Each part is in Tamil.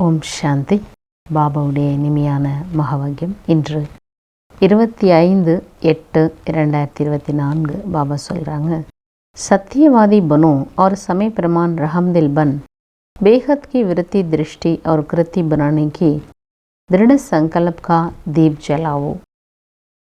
ஓம் சாந்தி. பாபாவுடைய இனிமையான மகாவாக்கியம். இன்று 25/8/2024 பாபா சொல்கிறாங்க, सत्यवादी बनो और समय प्रमाण रहमदिल बन बेहद की वृत्ति दृष्टि और कृति बनाने की दृढ़ संकल्प का दीप जलाओ.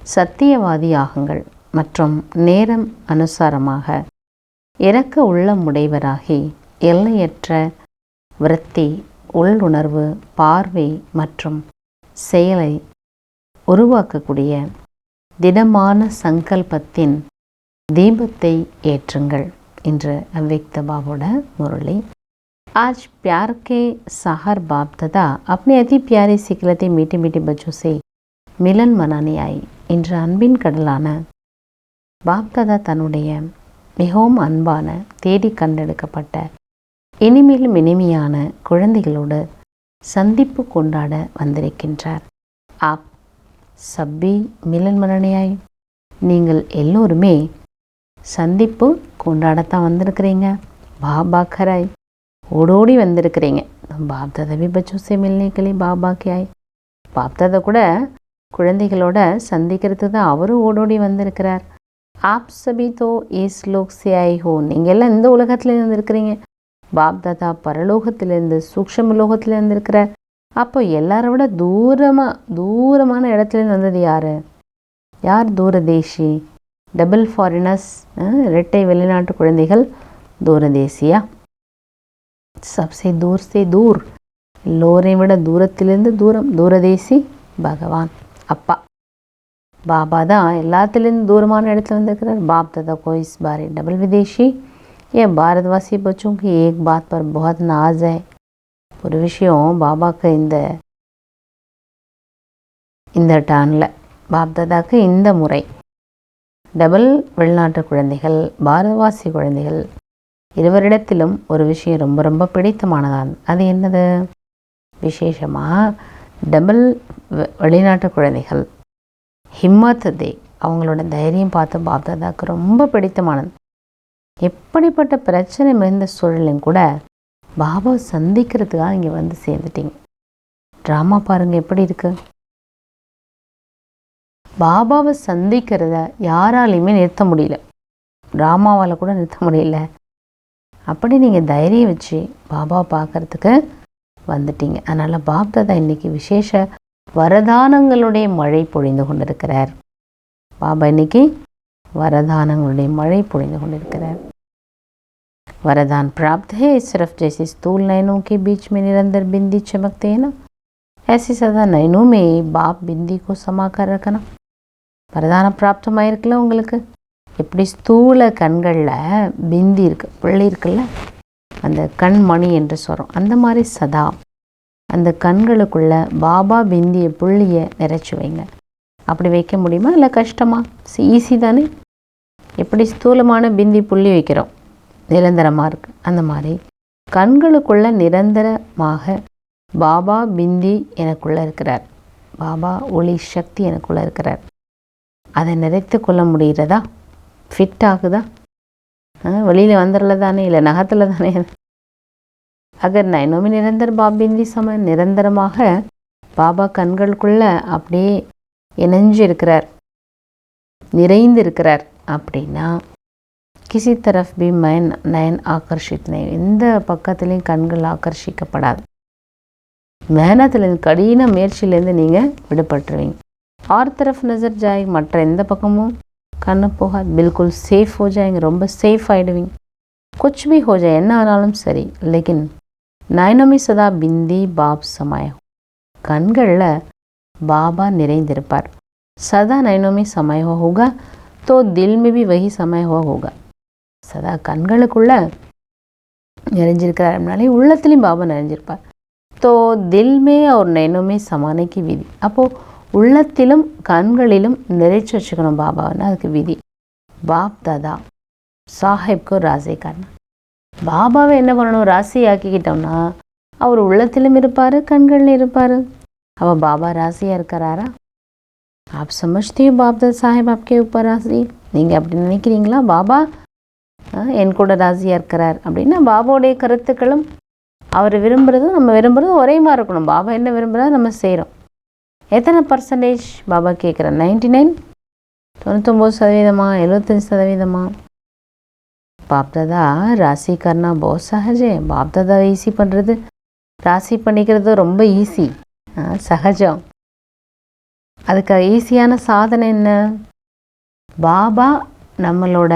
சத்தியவாதி ஆகுங்கள் மற்றும் நேரம் அனுசாரமாக இறக்க உள்ளமுடையவராகி எல்லையற்ற விருத்தி, உள்ளுணர்வு, பார்வை மற்றும் செயலை உருவாக்கக்கூடிய திடமான சங்கல்பத்தின் தீபத்தை ஏற்றுங்கள். இன்று அவ்யக்த பாபோட முரளி. आज प्यार के साहर बाप दादा अपने अति प्यारे सिकलते मीठे मीठे बच्चों से मिलन मनाने आई. இன்று அன்பின் கடலான பாப்தாதா தன்னுடைய மிகவும் அன்பான தேடி கண்டெடுக்கப்பட்ட இனிமேலும் இனிமையான குழந்தைகளோடு சந்திப்பு கொண்டாட வந்திருக்கின்றார். ஆப் சப்பி மிலன் மனனையாய், நீங்கள் எல்லோருமே சந்திப்பு கொண்டாடத்தான் வந்திருக்கிறீங்க. பாபா கராய் ஓடோடி வந்திருக்கிறீங்க. பாப்தாதா भी बच्चों से मिलने के लिए बाबा के आए. பாப்தாதா கூட குழந்தைகளோட சந்திக்கிறதுக்கு தான் அவரும் ஓடோடி வந்திருக்கிறார். ஆப் சபி தோ இஸ் லோக் से आए हो. நீங்கள் எல்லாம் இந்த உலகத்துலேருந்து வந்திருக்கிறீங்க. பாப்தாதா பரலோகத்திலேருந்து சூக்ஷ்ம லோகத்திலேருந்து இருக்கிறார். அப்போ எல்லாரை விட தூரமான இடத்துலேருந்து வந்தது யார் தூரதேசி? டபுள் ஃபாரினர்ஸ், இரட்டை வெளிநாட்டு குழந்தைகள் தூரதேசியா? சப்சே தூர் சே தூர், எல்லோரையும் விட தூரத்திலிருந்து தூரம் தூரதேசி பகவான் அப்பா. பாபா தான் எல்லாத்துலேருந்து தூரமான இடத்துல வந்திருக்கிறார். बाप दादा को इस बार डबल विदेशी ये भारतवासी बच्चों की एक बात पर बहुत नाज है. ஒரு விஷயம் பாபாவுக்கு இந்த டானில் பாப்தாதாக்கு இந்த முறை டபுள் வெளிநாட்டு குழந்தைகள், பாரதவாசி குழந்தைகள் இருவரிடத்திலும் ஒரு விஷயம் ரொம்ப ரொம்ப பிடித்தமானதான். அது என்னது? விசேஷமாக டபுள் வெளிநாட்டு குழந்தைகள் ஹிம்மத் தே, அவங்களோட தைரியம் பார்த்து பாப்தாதாக்கு ரொம்ப பிடித்தமானது. எப்படிப்பட்ட பிரச்சனை மிகுந்த சூழலையும் கூட பாபா சந்திக்கிறதுக்காக இங்கே வந்து சேர்ந்துட்டீங்க. ட்ராமா பாருங்கள் எப்படி இருக்கு. பாபாவை சந்திக்கிறத யாராலையுமே நிறுத்த முடியல, ட்ராமாவால் கூட நிறுத்த முடியல. அப்படி நீங்கள் தைரியம் வச்சு பாபாவை பார்க்கறதுக்கு வந்துட்டீங்க. அதனால் பாப்தாதா இன்னைக்கு விசேஷ வரதானங்களுடைய மழை பொழிந்து கொண்டிருக்கிறார். பாபா இன்னைக்கு வரதானங்களுடைய மழை பொழிந்து கொண்டிருக்கிறார். वरदान प्राप्त है सिर्फ जैसे स्थूल नयनों के बीच में निरंतर बिंदी चमकते हैं ना, ऐसे सदा नयनों में बाप बिंदी को समा कर रखना. வரதானம் பிராப்தமாயிருக்குல்ல உங்களுக்கு. எப்படி ஸ்தூல கண்களில் பிந்தி இருக்கு, புள்ளி இருக்குல்ல, அந்த கண்மணி என்று சொல்கிறோம். அந்த மாதிரி சதா அந்த கண்களுக்குள்ள பாபா பிந்திய புள்ளியை நிறைச்சி வைங்க. அப்படி வைக்க முடியுமா? இல்லை கஷ்டமா? ஈஸி தானே. எப்படி ஸ்தூலமான பிந்தி புள்ளி வைக்கிறோம், நிரந்தரமாக இருக்குது. அந்த மாதிரி கண்களுக்குள்ள நிரந்தரமாக பாபா பிந்தி எனக்குள்ளே இருக்கிறார். பாபா ஒளி சக்தி எனக்குள்ளே இருக்கிறார். அதை நிறைத்து கொள்ள முடிகிறதா? ஃபிட் ஆகுதா? வெளியில் வந்துடல தானே, இல்லை நகத்தில் தானே. அகர் நைனோமி நிரந்தர பாப் பிந்தி சம, நிரந்தரமாக பாபா கண்களுக்குள்ள அப்படியே இணைஞ்சு இருக்கிறார், நிறைந்து இருக்கிறார். அப்படின்னா கிசி தரஃப் பி நயன் ஆக்கர்ஷித் நை, எந்த பக்கத்துலேயும் கண்கள் ஆக்கர்ஷிக்கப்படாது. மேனத்துலேருந்து கடின முயற்சியிலேருந்து நீங்கள் விடுபட்டுருவீங்க. ஆர் தரஃப் நசர் ஜாய், மற்ற எந்த பக்கமும் கண்ணு போகாது. பில்குல் சேஃப் ஹோ ஜாயிங்க, ரொம்ப சேஃப் ஆகிடுவீங்க. குச் பி ஹோ ஜாய், என்ன ஆனாலும் சரி. லேக்கின் நயனமி சதா பிந்தி பாப் சமாயம், கண்களில் பாபா நிறைந்திருப்பார். சதா நயனமி சமய ஹோகா தோ தில் மே பி வஹி சமய ஹோகா. சதா கண்களுக்குள்ள நிறைஞ்சிருக்கிறார் அப்படின்னாலே உள்ளத்துலேயும் பாபா நிறைஞ்சிருப்பார். தோ தில் மே ஒரு நயனமே சமானைக்கு விதி. அப்போது உள்ளத்திலும் கண்களிலும் நிறைச்சி வச்சுக்கணும் பாபான்னு, அதுக்கு விதி. பாப் தாதா சாஹிப்க்கு ராசி காரணம். பாபாவை என்ன பண்ணணும்? ராசி ஆக்கிக்கிட்டோம்னா அவர் உள்ளத்திலும் இருப்பார், கண்களிலும் இருப்பார். அவள் பாபா ராசியாக இருக்கிறாரா? ஆப் சமஜ்தே பாப் தாதா சாஹிப் ஆப்கே உப்பர் ராசி. நீங்கள் அப்படி நினைக்கிறீங்களா? பாபா என் கூட ராசியாக இருக்கிறார் அப்படின்னா பாபாவுடைய கருத்துக்களும் அவர் விரும்புகிறதும் நம்ம விரும்புகிறதும் ஒரே மாதிரி இருக்கணும். பாபா என்ன விரும்புகிறதோ நம்ம செய்கிறோம். எத்தனை பர்சன்டேஜ் பாபா கேட்குறேன்? 99, 99%, 75%? बाप दादा ராசி கர்னா बहुत सहज है. பாப் தாதா ஈஸி பண்ணுறது, ராசி பண்ணிக்கிறது ரொம்ப ஈஸி, சகஜம். அதுக்கு ஈஸியான சாதனை என்ன? பாபா நம்மளோட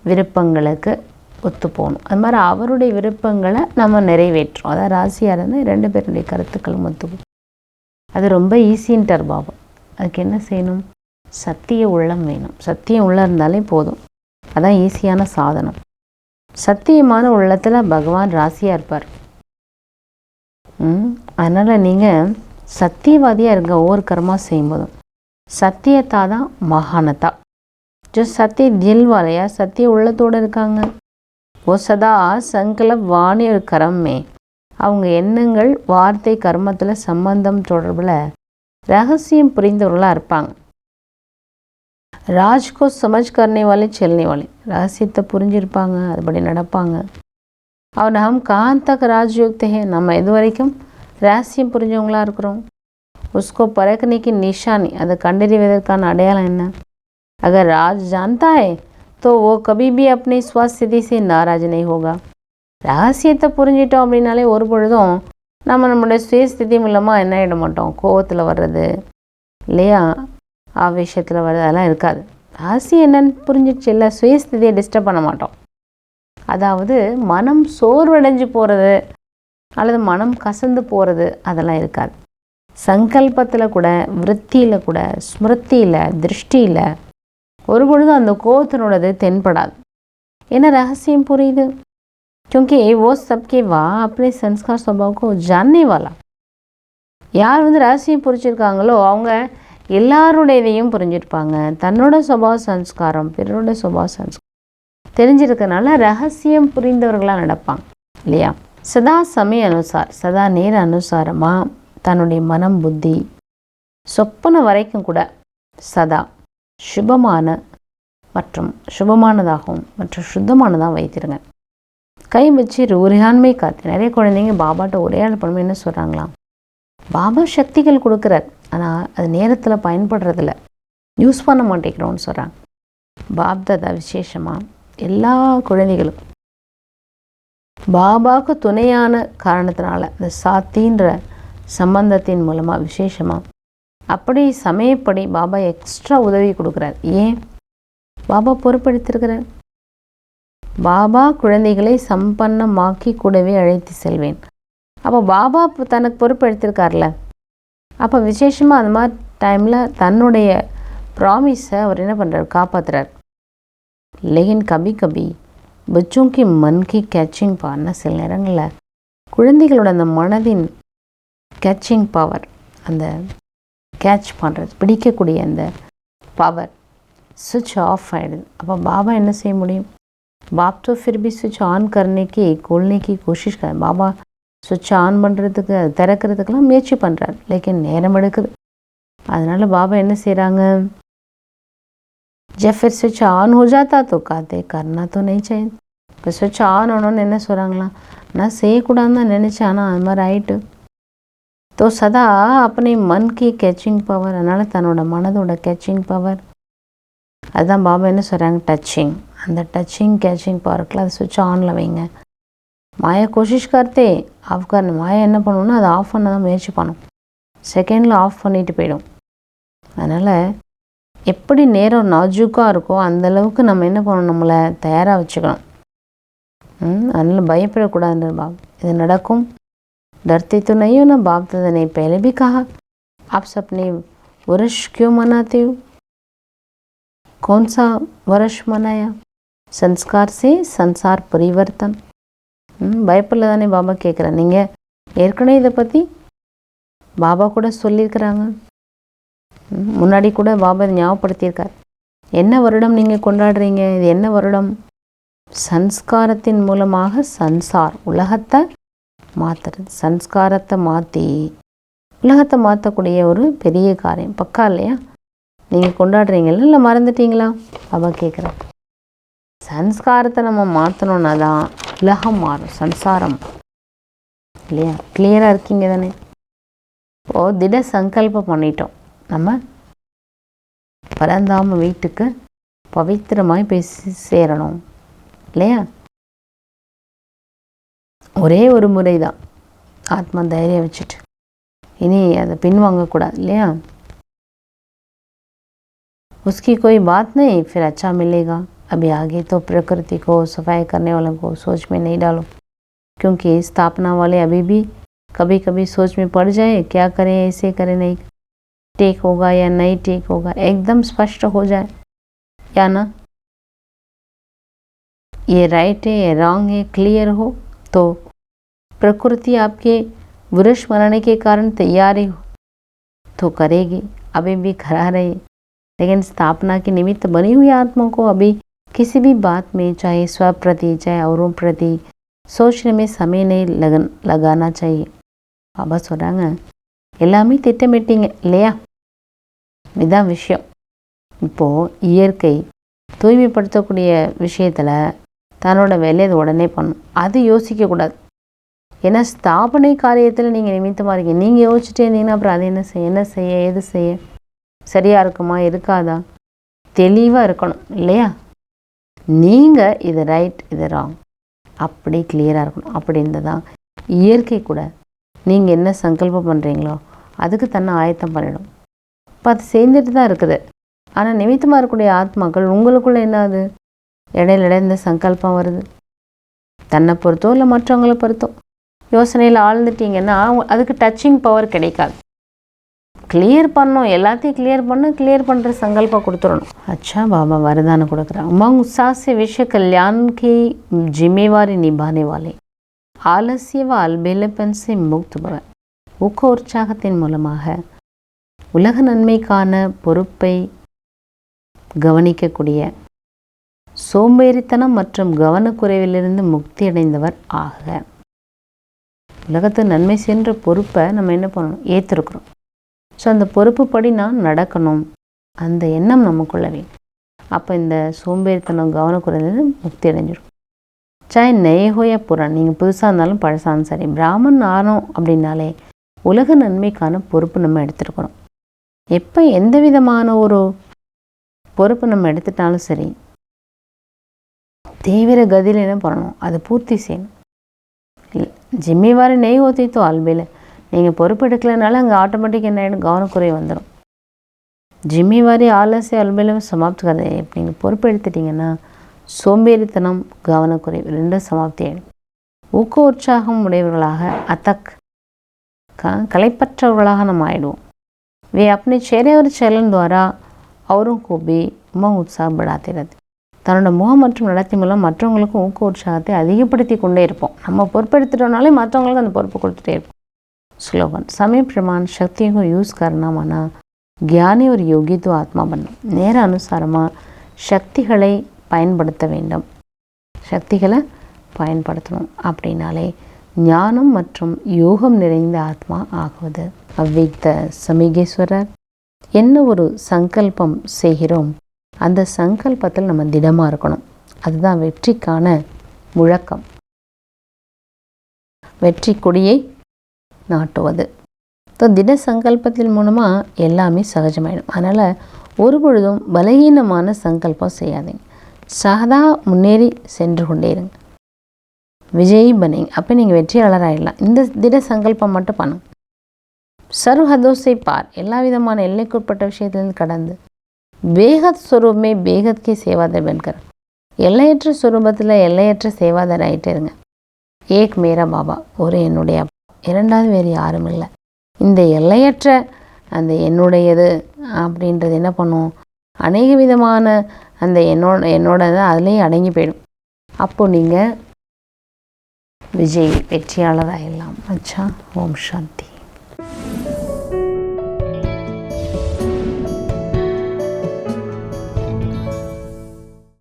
விருப்பங்களுக்கு ஒத்து போகணும். அது மாதிரி அவருடைய விருப்பங்களை நம்ம நிறைவேற்றோம். அதாவது ராசியாக இருந்தால் 2 பேருடைய கருத்துக்களும் ஒத்துக்கும். அது ரொம்ப ஈஸின்ட்டார் பாபா. அதுக்கு என்ன செய்யணும்? சத்திய உள்ளம் வேணும். சத்தியம் உள்ளம் இருந்தாலே போதும். அதான் ஈஸியான சாதனம். சத்தியமான உள்ளத்தில் பகவான் ராசியாக இருப்பார். அதனால் நீங்கள் சத்தியவாதியாக இருங்க. ஒவ்வொரு கர்மா செய்யும்போதும் சத்தியத்தா தான் மகானதா. जो सत्य दिल वाले या सत्य உள்ளத்தோடு இருக்காங்க, वो सदा संकल्प वाणी और कर्म में அவங்க எண்ணங்கள் வார்த்தை கர்மத்தில் சம்பந்தம் தொடர்பில் ரகசியம் புரிந்தவர்களாக இருப்பாங்க. ராஜ்கோ சமஜ் கர்னே வாலே செல்னே வாலே, ரகசியத்தை புரிஞ்சிருப்பாங்க, அதுபடி நடப்பாங்க. அவர் ஹம் கஹான் தக் ராஜ்யுக்த ஹே, நம்ம இது வரைக்கும் ரகசியம் புரிஞ்சவங்களாக இருக்கிறோம். உஸ்கோ பரக்கனைக்கு நிஷானி, அதை கண்டறிவதற்கான அடையாளம் என்ன? अगर राज जानता है तो वो कभी भी अपनी स्वस्थिति से नाराज नहीं होगा. ரகசியத்தை புரிஞ்சிட்டோம் அப்படின்னாலே ஒரு பொழுதும் நம்மளுடைய சுயஸ்திதி மூலமாக என்ன ஆகிட மாட்டோம். கோவத்தில் வர்றது இல்லையா, ஆவேசத்தில் வர்றது அதெல்லாம் இருக்காது. ரகசியம் என்னன்னு புரிஞ்சிடுச்சு இல்லை, சுயஸ்திதியை டிஸ்டர்ப் பண்ண மாட்டோம். அதாவது மனம் சோர்வடைஞ்சு போகிறது அல்லது மனம் கசந்து போகிறது அதெல்லாம் இருக்காது. சங்கல்பத்தில் கூட, விருத்தியில் கூட, ஸ்மிருத்தியில், திருஷ்டியில் ஒரு பொழுதும் அந்த கோவத்தினோடது தென்படாது. ஏன்னா ரகசியம் புரியுது. क्योंकि वो सबके वहाँ अपने संस्कार स्वभाव को जानने वाला. யார் ரகசியம் புரிஞ்சிருக்காங்களோ அவங்க எல்லாருடையதையும் புரிஞ்சிருப்பாங்க. தன்னோட சுபாவ சம்ஸ்காரம், பிறரோட சுபாவ சம்ஸ்காரம் தெரிஞ்சிருக்கனால ரகசியம் புரிந்தவர்களாக நடப்பாங்க இல்லையா. சதா சமய அனுசார், சதா நேர அனுசாரமாக தன்னுடைய மனம் புத்தி சொப்பன வரைக்கும் கூட சதா சுபமான மற்றும் சுபமானதாகவும் மற்றும் சுத்தமானதாக வைத்திருங்க. கை வச்சு உரையாண்மை காத்து. நிறைய குழந்தைங்க பாபாட்ட உரையாடல் பண்ணும்போது என்ன சொல்கிறாங்களாம், பாபா சக்திகள் கொடுக்குறார், ஆனால் அது நேரத்தில் பயன்படுறதில்ல, யூஸ் பண்ண மாட்டேங்கிறோன்னு சொல்கிறாங்க. பாப் தாதா விசேஷமாக எல்லா குழந்தைகளுக்கும் பாபாவுக்கு துணையான காரணத்தினால இந்த சாத்தின்ற சம்பந்தத்தின் மூலமாக விசேஷமாக அப்படி சமயப்படி பாபா எக்ஸ்ட்ரா உதவி கொடுக்குறார். ஏன்? பாபா பொறுப்பெடுத்திருக்கிறார். பாபா குழந்தைகளை சம்பன்னமாக்கி கூடவே அழைத்து செல்வேன். அப்போ பாபா தனக்கு பொறுப்பெடுத்திருக்கார்ல, அப்போ விசேஷமாக அந்த மாதிரி டைமில் தன்னுடைய ப்ராமிஸை அவர் என்ன பண்ணுறார்? காப்பாற்றுறார். लेकिन कभी कभी बच्चों की मन की कैचिंग पावर, சில நேரங்களில் குழந்தைகளோட அந்த மனதின் கேட்சிங் பவர், அந்த கேட்ச் பண்ணுறது, பிடிக்கக்கூடிய அந்த பவர் சுவிட்ச் ஆஃப் ஆகிடுது. அப்போ பாபா என்ன செய்ய முடியும்? बाप तो फिर भी स्विच ऑन करने की खोलने की कोशिश कर. பாபா சுவிட்ச் ஆன் பண்ணுறதுக்கு அது திறக்கிறதுக்கெல்லாம் முயற்சி பண்ணுறாரு, லேக்கின் நேரம் எடுக்குது. அதனால் பாபா என்ன செய்கிறாங்க? जब फिर स्विच ऑन हो जाता तो कहते करना तो नहीं चाहिए. இப்போ ஸ்விட்ச் ஆன் ஆனோன்னு என்ன சொல்கிறாங்களாம், நான் செய்யக்கூடாதுன்னு தான் நினச்சேன், ஆனால் அது மாதிரி ஆயிட்டு. तो सदा अपने मन की कैचिंग पावर, அதனால் தன்னோட மனதோட கேட்சிங் பவர், அதுதான் பாபா என்ன சொல்கிறாங்க? டச்சிங். அந்த டச்சிங் கேட்சிங் பவருக்குள்ள அதை சுவிட்ச் ஆனில் வைங்க. மாயா கோஷிஷ் கர்த்தே ஆஃப் கர்னு, மாயா என்ன பண்ணணும்னா அதை ஆஃப் பண்ண தான் முயற்சி பண்ணும், செகண்டில் ஆஃப் பண்ணிட்டு போயிடும். அதனால் எப்படி நேரம் நாஜூக்காக இருக்கோ அந்தளவுக்கு நம்ம என்ன பண்ணணும்? நம்மளை தயாராக வச்சுக்கணும். அதனால் பயப்படக்கூடாதுன்ற பாபா. இது நடக்கும். डरते तो नहीं हो ना? बाप दादा ने पहले भी कहा, आप अपने वर्ष क्यों मनाते हो? कौन सा वर्ष मनाया? संस्कार से संसार परिवर्तन. பயப்படல தானே பாபா கேட்குறேன். நீங்கள் ஏற்கனவே இதை பற்றி பாபா கூட சொல்லியிருக்கிறாங்க, முன்னாடி கூட பாபா இதை ஞாபகப்படுத்தியிருக்கார். என்ன வருடம் நீங்கள் கொண்டாடுறீங்க? இது என்ன வருடம்? சன்ஸ்காரத்தின் மூலமாக சன்சார் உலகத்தை மாற்றுறது, சன்ஸ்காரத்தை மாற்றி உலகத்தை மாற்றக்கூடிய ஒரு பெரிய காரியம். பக்கா இல்லையா? நீங்கள் கொண்டாடுறீங்களா இல்லை மறந்துட்டீங்களா? பாபா கேட்குறேன். சன்ஸ்காரத்தை நம்ம மாற்றணுன்னா தான் உலகம் மாறும், சன்சாரம் இல்லையா? கிளியராக இருக்கீங்க தானே? இப்போது திட சங்கல்பம் பண்ணிட்டோம், நம்ம பரந்தாம வீட்டுக்கு பவித்திரமாய் போய் சேரணும் இல்லையா? ஒரே ஒரு முறை தான் ஆத்மா தைரியம் வச்சுட்டு இனி அதை பின்வாங்கக்கூடாது இல்லையா? उसकी कोई बात नहीं, फिर अच्छा मिलेगा। अभी आगे तो प्रकृति को सफाई करने वालों को सोच में नहीं डालो, क्योंकि स्थापना वाले अभी भी कभी कभी सोच में पड़ जाए, क्या करें, ऐसे करें, नहीं टेक होगा या नहीं टेक होगा, एकदम स्पष्ट हो जाए या ना, ये राइट है ये रॉन्ग है, क्लियर हो तो प्रकृति आपके विरुष मरने के कारण तैयारी हो तो करेगी, अभी भी खड़ा रही। लेकिन स्थापना की निमित्त बनी हुई आत्मा को अभी किसी भी बात में, चाहे स्व प्रति चाहे औरों प्रति, सोचने में समय नहीं लगाना चाहिए। பாபா சொல்கிறாங்க, எல்லாமே திட்டமிட்டீங்க இல்லையா? இதுதான் விஷயம். இப்போது இயற்கை தூய்மைப்படுத்தக்கூடிய விஷயத்தில் தன்னோட வேலையை அது உடனே பண்ணும், அது யோசிக்கக்கூடாது. ஏன்னா ஸ்தாபனை காரியத்தில் நீங்கள் நிமித்தமாக இருக்கீங்க. நீங்கள் யோசிச்சுட்டே இருந்தீங்கன்னா அப்புறம் அது என்ன செய்ய ஏது செய்ய, சரியாக இருக்குமா இருக்காதா, தெளிவாக இருக்கணும் இல்லையா? நீங்கள் இது ரைட் இது ராங் அப்படி கிளியராக இருக்கணும். அப்படின்னு தான் இயற்கை கூட நீங்கள் என்ன சங்கல்பம் பண்ணுறீங்களோ அதுக்கு தன்னை ஆயத்தம் பண்ணிடும். இப்போ அது சேர்ந்துட்டு தான் இருக்குது. ஆனால் நிமித்தமாக இருக்கக்கூடிய ஆத்மாக்கள் உங்களுக்குள்ளே என்னது, இடையில இந்த சங்கல்பம் வருது, தன்னை பொறுத்தோ இல்லை மற்றவங்களை பொறுத்தோ யோசனையில் ஆழ்ந்துட்டீங்கன்னா அதுக்கு டச்சிங் பவர் கிடைக்காது. கிளியர் பண்ணோம், எல்லாத்தையும் கிளியர் பண்ணுற சங்கல்பம் கொடுத்துடணும். अच्छा बाबा वरदान கொடுக்குறாங்க, उमंग उत्साह से विश्व कल्याण की जिम्मेवारी निभाने वाले ஆலசிய வ அல்பேலப்பன் से मुक्त பவ. ஊக்க உற்சாகத்தின் மூலமாக உலக நன்மைக்கான பொறுப்பை கவனிக்கக்கூடிய சோம்பேறித்தனம் மற்றும் கவனக்குறைவிலிருந்து முக்தி அடைந்தவர் ஆக. உலகத்து நன்மை சென்ற பொறுப்பை நம்ம என்ன பண்ணணும், ஏற்றிருக்கிறோம். ஸோ அந்த பொறுப்பு படி நான் நடக்கணும், அந்த எண்ணம் நமக்குள்ள வேணும். அப்போ இந்த சோம்பேறித்தனம் கவனக்குறையிலிருந்து முக்தி அடைஞ்சிடும். சாய் நெய்ஹோயா புறான், நீங்கள் புதுசாக இருந்தாலும் பழசாலும் சரி, பிராமன் ஆனோம் அப்படின்னாலே உலக நன்மைக்கான பொறுப்பு நம்ம எடுத்துருக்கிறோம். எப்போ எந்த விதமான ஒரு பொறுப்பு நம்ம எடுத்துட்டாலும் சரி, தீவிர கதியில் என்ன பண்ணணும், அதை பூர்த்தி செய்யணும். ஜிம்மிவாரி நெய் ஊற்றித்தோ அல்பேல, நீங்கள் பொறுப்பு எடுக்கலனால அங்கே ஆட்டோமேட்டிக் என்ன ஆகிடும், கவனக்குறை வந்துடும். ஜிம்மிவாரி ஆலசிய அல்பேலும் சமாப்தி கதை. நீங்கள் பொறுப்பு எடுத்துட்டிங்கன்னா சோம்பேறித்தனம் கவனக்குறைவு ரெண்டும் சமாப்தி ஆகிடும். ஊக்க உற்சாகம் உடையவர்களாக அத்தக் கலைப்பற்றவர்களாக நம்ம ஆகிடுவோம். वे अपने चेहरे और चलन द्वारा औरों को भी उमंग उत्साह बढ़ाते रहते. தன்னோட முகம் மற்றும் நடத்தி மூலம் மற்றவங்களுக்கும் ஊக்க உற்சாகத்தை அதிகப்படுத்தி கொண்டே இருப்போம். நம்ம பொறுப்பெடுத்துட்டோம்னாலே மற்றவங்களுக்கு அந்த பொறுப்பு கொடுத்துட்டே இருப்போம். ஸ்லோகன், समय प्रमाण शक्तियों को यूज़ करना माना ज्ञानी और योगी तो आत्मा बनना. நேர அனுசாரமாக சக்திகளை பயன்படுத்த வேண்டும். சக்திகளை பயன்படுத்தணும் அப்படின்னாலே ஞானம் மற்றும் யோகம் நிறைந்த ஆத்மா ஆகுவது. அவ்விக்த சமிகேஸ்வரர், என்ன ஒரு சங்கல்பம் செய்கிறோம் அந்த சங்கல்பத்தில் நம்ம திடமாக இருக்கணும். அதுதான் வெற்றிக்கான முழக்கம், வெற்றி கொடியை நாட்டுவது. திட சங்கல்பத்தின் மூலமாக எல்லாமே சகஜமாயிடும். அதனால் ஒரு பொழுதும் பலகீனமான சங்கல்பம் செய்யாதீங்க. சாதா முன்னேறி சென்று கொண்டே இருங்க. விஜய் பனிங், அப்போ நீங்கள் வெற்றியாளர் ஆகிடலாம். இந்த திட சங்கல்பம் மட்டும் பண்ணும். சர்வஹதோசை பார், எல்லா விதமான எல்லைக்குட்பட்ட விஷயத்திலிருந்து கடந்து பேகத் ஸ்வரூபமே பேகத்கே சேவாதர் பன்கர், எல்லையற்ற ஸ்வரூபத்தில் எல்லையற்ற சேவாதர் ஆகிட்டே இருங்க. ஏக் மேரா பாபா, ஒரு என்னுடைய அப்பா, இரண்டாவது வேறு யாரும் இல்லை. இந்த எல்லையற்ற அந்த என்னுடையது அப்படின்றது என்ன பண்ணும், அநேக விதமான அந்த என்னோட அதுலேயும் அடங்கி போயிடும். அப்போது நீங்கள் விஜய் வெற்றியாளராக எல்லாம். அச்சா, ஓம் சாந்தி.